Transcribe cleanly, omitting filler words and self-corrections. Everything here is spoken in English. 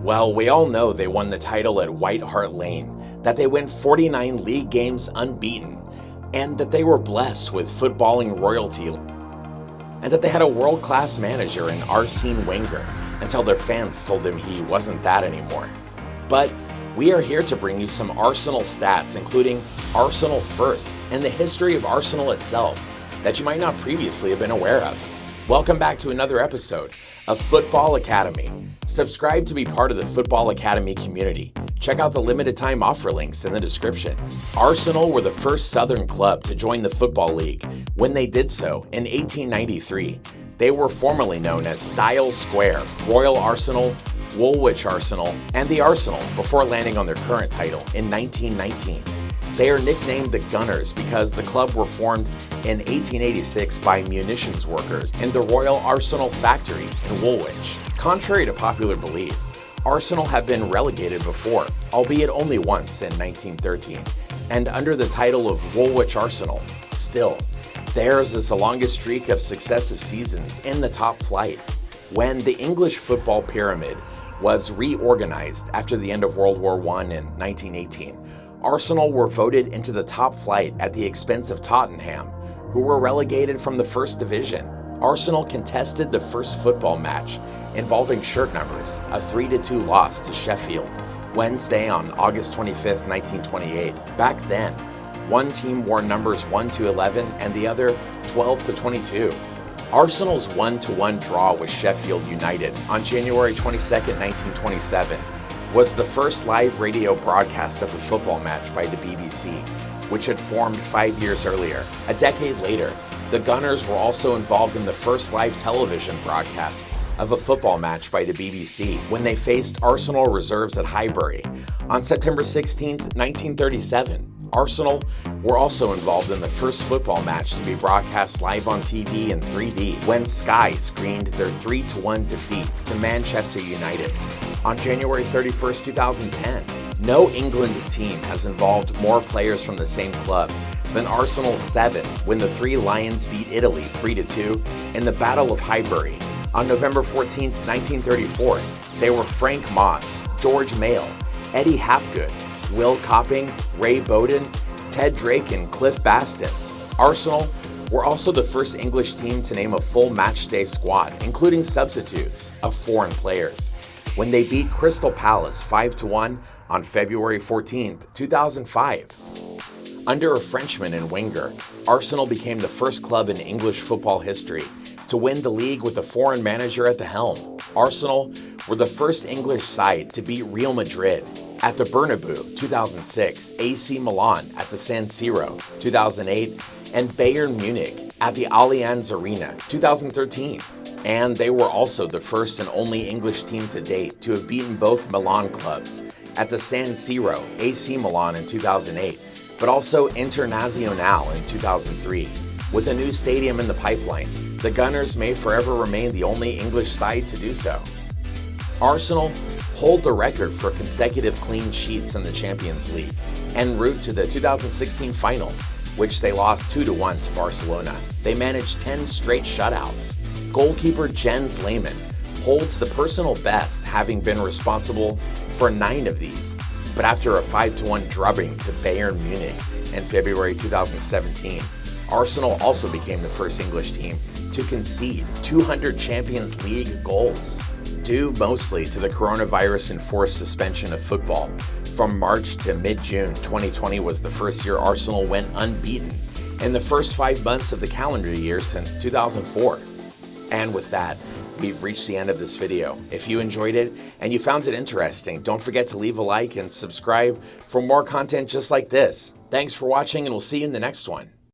Well, we all know they won the title at White Hart Lane, that they went 49 league games unbeaten, and that they were blessed with footballing royalty, and that they had a world-class manager in 𝐕 Wenger until their fans told him he wasn't that anymore. But we are here to bring you some Arsenal stats, including Arsenal firsts and the history of Arsenal itself that you might not previously have been aware of. Welcome back to another episode of Football Academy. Subscribe to be part of the Football Academy community. Check out the limited time offer links in the description. Arsenal were the first Southern club to join the Football League when they did so in 1893. They were formerly known as Dial Square, Royal Arsenal, Woolwich Arsenal, and the Arsenal before landing on their current title in 1919. They are nicknamed the Gunners because the club were formed in 1886 by munitions workers in the Royal Arsenal factory in Woolwich. Contrary to popular belief, Arsenal have been relegated before, albeit only once in 1913, and under the title of Woolwich Arsenal. Still, theirs is the longest streak of successive seasons in the top flight. When the English football pyramid was reorganized after the end of World War I in 1918, Arsenal were voted into the top flight at the expense of Tottenham, who were relegated from the First Division. Arsenal contested the first football match involving shirt numbers, a 3-2 loss to Sheffield, Wednesday on August 25, 1928. Back then, one team wore numbers 1 to 11 and the other 12 to 22. Arsenal's 1-1 draw with Sheffield United on January 22, 1927, was the first live radio broadcast of a football match by the BBC, which had formed 5 years earlier. A decade later, the Gunners were also involved in the first live television broadcast of a football match by the BBC when they faced Arsenal reserves at Highbury. On September 16, 1937, Arsenal were also involved in the first football match to be broadcast live on TV in 3D when Sky screened their 3-1 defeat to Manchester United. On January 31, 2010, no England team has involved more players from the same club than Arsenal's 7 when the Three Lions beat Italy 3-2 in the Battle of Highbury. On November 14, 1934, they were Frank Moss, George Mayle, Eddie Hapgood, Will Copping, Ray Bowden, Ted Drake, and Cliff Baston. Arsenal were also the first English team to name a full matchday squad, including substitutes of foreign players, when they beat Crystal Palace 5-1 on February 14, 2005. Under a Frenchman in Wenger, Arsenal became the first club in English football history to win the league with a foreign manager at the helm. Arsenal were the first English side to beat Real Madrid at the Bernabeu 2006, AC Milan at the San Siro 2008, and Bayern Munich at the Allianz Arena 2013. And they were also the first and only English team to date to have beaten both Milan clubs at the San Siro, AC Milan in 2008, but also Internazionale in 2003. With a new stadium in the pipeline, the Gunners may forever remain the only English side to do so. Arsenal hold the record for consecutive clean sheets in the Champions League en route to the 2016 final, which they lost 2-1 to Barcelona. They managed 10 straight shutouts. Goalkeeper Jens Lehmann holds the personal best, having been responsible for 9 of these. But after a 5-1 drubbing to Bayern Munich in February 2017, Arsenal also became the first English team to concede 200 Champions League goals. Due mostly to the coronavirus-enforced suspension of football, from March to mid-June 2020 was the first year Arsenal went unbeaten in the first 5 months of the calendar year since 2004. And with that, we've reached the end of this video. If you enjoyed it and you found it interesting, don't forget to leave a like and subscribe for more content just like this. Thanks for watching, and we'll see you in the next one.